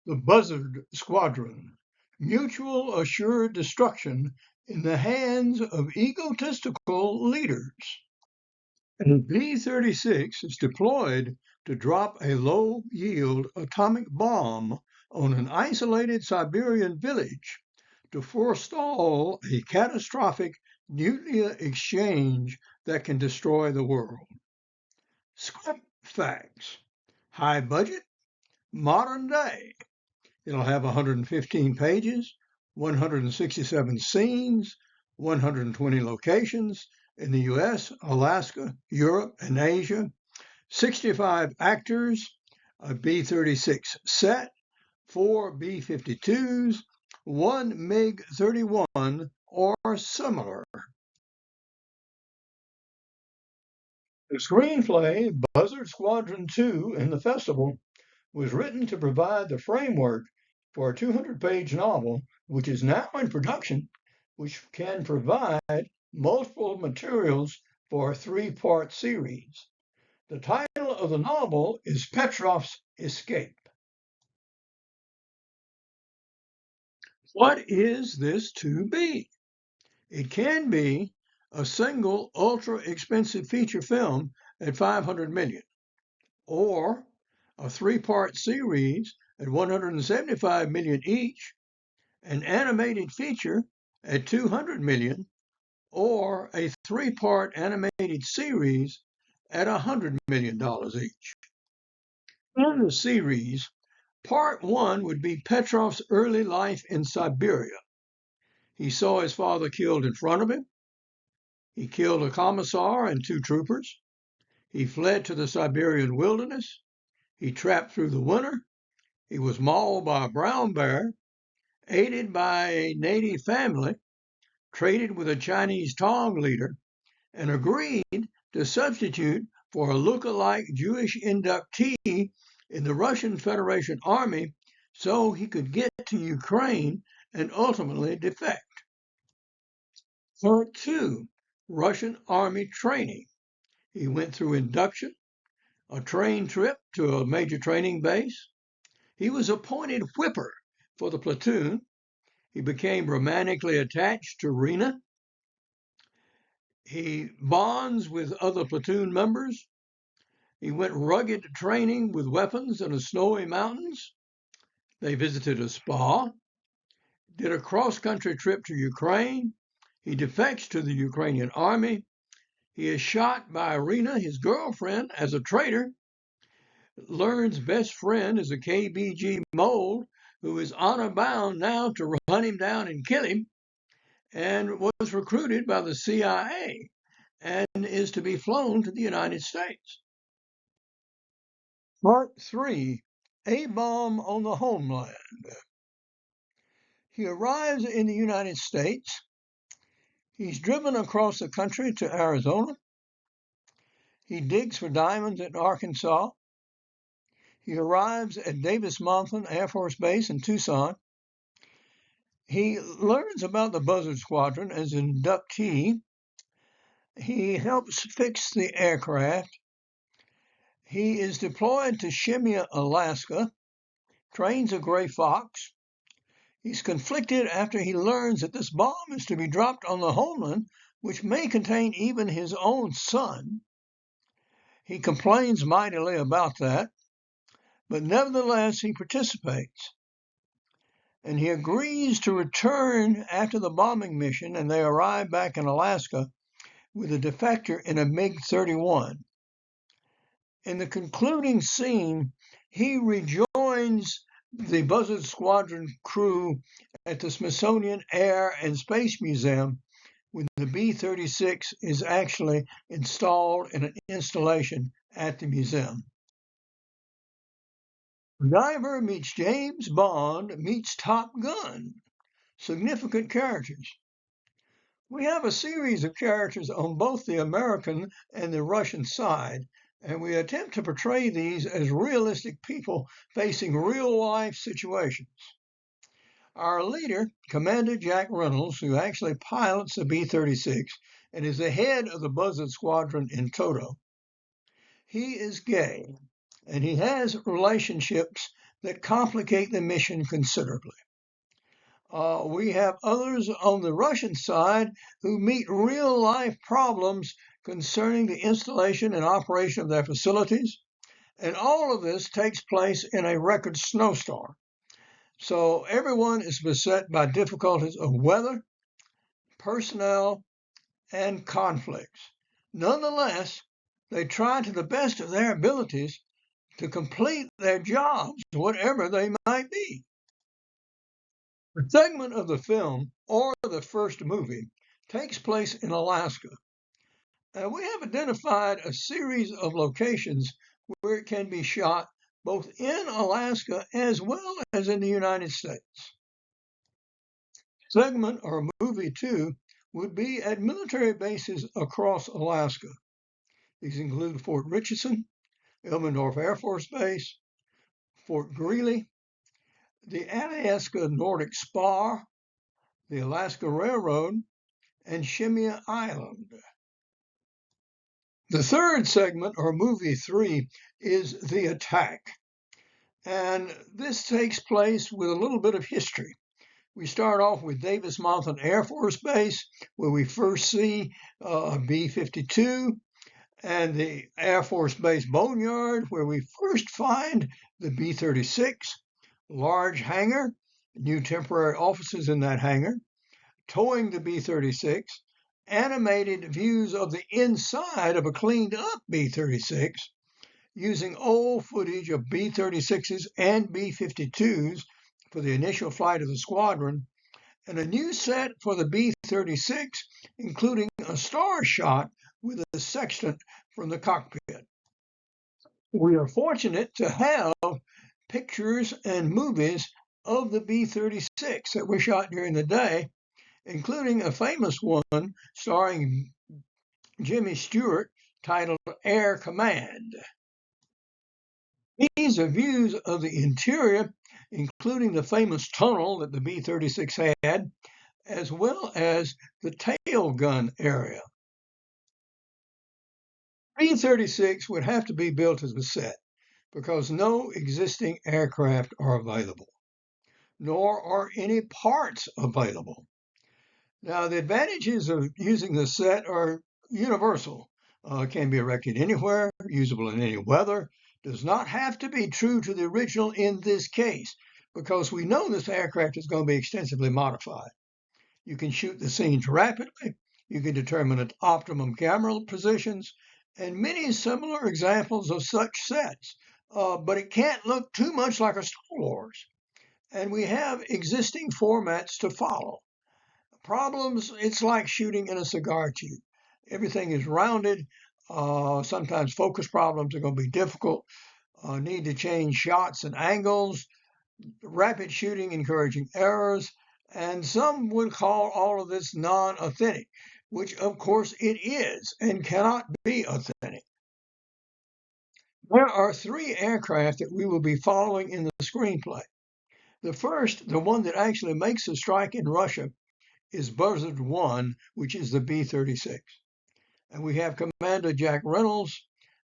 The Buzzard Squadron, mutual assured destruction in the hands of egotistical leaders. A B-36 is deployed to drop a low-yield atomic bomb on an isolated Siberian village to forestall a catastrophic nuclear exchange that can destroy the world. Script facts: high budget, modern day. It'll have 115 pages, 167 scenes, 120 locations in the US, Alaska, Europe, and Asia, 65 actors, a B-36 set, 4 B-52s, 1 MiG-31 or similar. The screenplay, Buzzard Squadron 2 in the festival, was written to provide the framework for a 200-page novel, which is now in production, which can provide multiple materials for a 3-part series. The title of the novel is Petrov's Escape. What is this to be? It can be a single ultra-expensive feature film at $500 million, or a 3-part series at $175 million each, an animated feature at $200 million, or a 3-part animated series at $100 million each. In the series, part 1 would be Petrov's early life in Siberia. He saw his father killed in front of him. He killed a commissar and 2 troopers. He fled to the Siberian wilderness. He trapped through the winter. He was mauled by a brown bear, aided by a native family, traded with a Chinese Tong leader, and agreed to substitute for a look-alike Jewish inductee in the Russian Federation Army so he could get to Ukraine and ultimately defect. Part 2, Russian Army training. He went through induction, a train trip to a major training base. He was appointed whipper for the platoon. He became romantically attached to Rena. He bonds with other platoon members. He went rugged training with weapons in the snowy mountains. They visited a spa, did a cross-country trip to Ukraine. He defects to the Ukrainian army. He is shot by Irina, his girlfriend, as a traitor. Learn's best friend is a KBG mole who is honor-bound now to hunt him down and kill him, and was recruited by the CIA and is to be flown to the United States. Part 3, A-Bomb on the Homeland. He arrives in the United States. He's driven across the country to Arizona. He digs for diamonds in Arkansas. He arrives at Davis-Monthan Air Force Base in Tucson. He learns about the Buzzard Squadron as an inductee. He helps fix the aircraft. He is deployed to Shemya, Alaska, trains a gray fox. He's conflicted after he learns that this bomb is to be dropped on the homeland, which may contain even his own son. He complains mightily about that, but nevertheless he participates. And he agrees to return after the bombing mission, and they arrive back in Alaska with a defector in a MiG-31. In the concluding scene, he rejoins the Buzzard Squadron crew at the Smithsonian Air and Space Museum, when the B-36 is actually installed in an installation at the museum. Diver meets James Bond meets Top Gun. Significant characters. We have a series of characters on both the American and the Russian side, and we attempt to portray these as realistic people facing real-life situations. Our leader, Commander Jack Reynolds, who actually pilots the B-36 and is the head of the Buzzard Squadron in toto, he is gay, and he has relationships that complicate the mission considerably. We have others on the Russian side who meet real-life problems concerning the installation and operation of their facilities, and all of this takes place in a record snowstorm. So everyone is beset by difficulties of weather, personnel, and conflicts. Nonetheless, they try to the best of their abilities to complete their jobs, whatever they might be. The segment of the film, or the first movie, takes place in Alaska. We have identified a series of locations where it can be shot both in Alaska as well as in the United States. Segment or movie 2 would be at military bases across Alaska. These include Fort Richardson, Elmendorf Air Force Base, Fort Greely, the Alaska Nordic Spar, the Alaska Railroad, and Shemya Island. The third segment, or movie 3, is The Attack. And this takes place with a little bit of history. We start off with Davis Monthan Air Force Base, where we first see a B-52, and the Air Force Base Boneyard, where we first find the B-36, large hangar, new temporary offices in that hangar, towing the B-36, animated views of the inside of a cleaned up B-36, using old footage of B-36s and B-52s for the initial flight of the squadron, and a new set for the B-36, including a star shot with a sextant from the cockpit. We are fortunate to have pictures and movies of the B-36 that were shot during the day, including a famous one starring Jimmy Stewart titled Air Command. These are views of the interior, including the famous tunnel that the B-36 had, as well as the tail gun area. B-36 would have to be built as a set because no existing aircraft are available, nor are any parts available. Now, the advantages of using the set are universal. Can be erected anywhere, usable in any weather, does not have to be true to the original in this case, because we know this aircraft is going to be extensively modified. You can shoot the scenes rapidly, you can determine its optimum camera positions, and many similar examples of such sets, but it can't look too much like a Star Wars. And we have existing formats to follow. Problems, it's like shooting in a cigar tube. Everything is rounded. Sometimes focus problems are going to be difficult. Need to change shots and angles. Rapid shooting encouraging errors. And some would call all of this non-authentic, which of course it is and cannot be authentic. There are 3 aircraft that we will be following in the screenplay. The first, the one that actually makes a strike in Russia, is Buzzard 1, which is the B-36. And we have Commander Jack Reynolds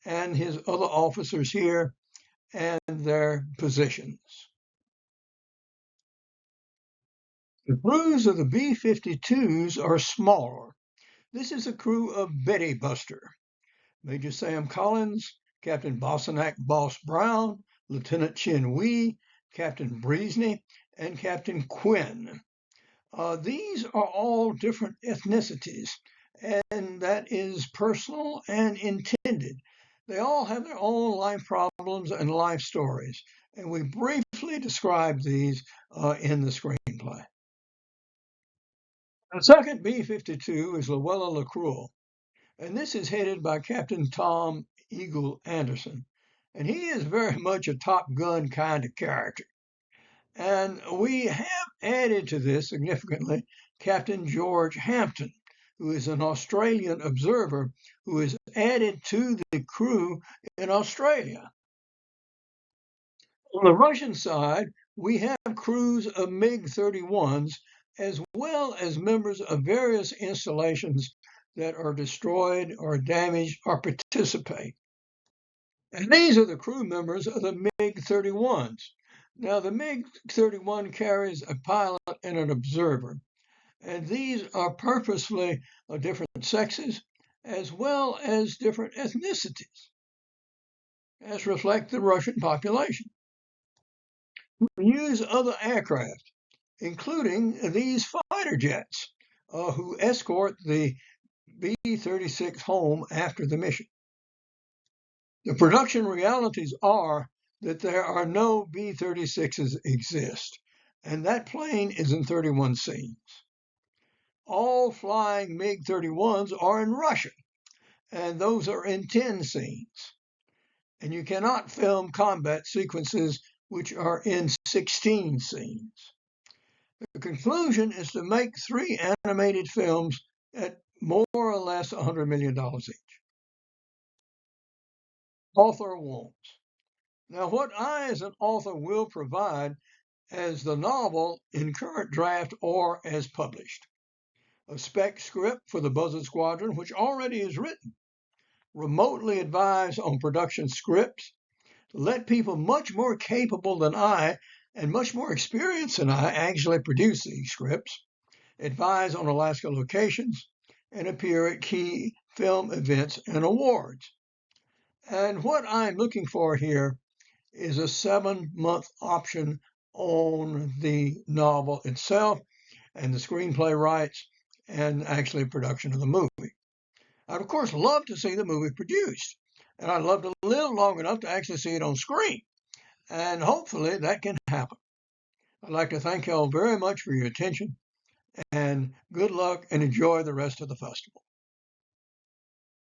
and his other officers here and their positions. The crews of the B-52s are smaller. This is a crew of Betty Buster, Major Sam Collins, Captain Bosanac Boss Brown, Lieutenant Chin Wee, Captain Breesney, and Captain Quinn. These are all different ethnicities, and that is personal and intended. They all have their own life problems and life stories, and we briefly describe these in the screenplay. The second B-52 is Luella LaCruel, and this is headed by Captain Tom Eagle Anderson, and he is very much a Top Gun kind of character. And we have added to this significantly Captain George Hampton, who is an Australian observer who is added to the crew in Australia. On the Russian side, we have crews of MiG-31s as well as members of various installations that are destroyed or damaged or participate. And these are the crew members of the MiG-31s. Now, the MiG-31 carries a pilot and an observer, and these are purposefully of different sexes as well as different ethnicities, as reflect the Russian population. We use other aircraft, including these fighter jets, who escort the B-36 home after the mission. The production realities are that there are no B-36s exist, and that plane is in 31 scenes. All flying MiG-31s are in Russia, and those are in 10 scenes. And you cannot film combat sequences which are in 16 scenes. The conclusion is to make 3 animated films at more or less $100 million each. Author wants. Now, what I as an author will provide as the novel in current draft or as published. A spec script for the Buzzard Squadron, which already is written. Remotely advise on production scripts. Let people much more capable than I and much more experienced than I actually produce these scripts. Advise on Alaska locations and appear at key film events and awards. And what I'm looking for here is a 7-month option on the novel itself and the screenplay rights and actually production of the movie. I'd, of course, love to see the movie produced, and I'd love to live long enough to actually see it on screen, and hopefully that can happen. I'd like to thank you all very much for your attention, and good luck and enjoy the rest of the festival.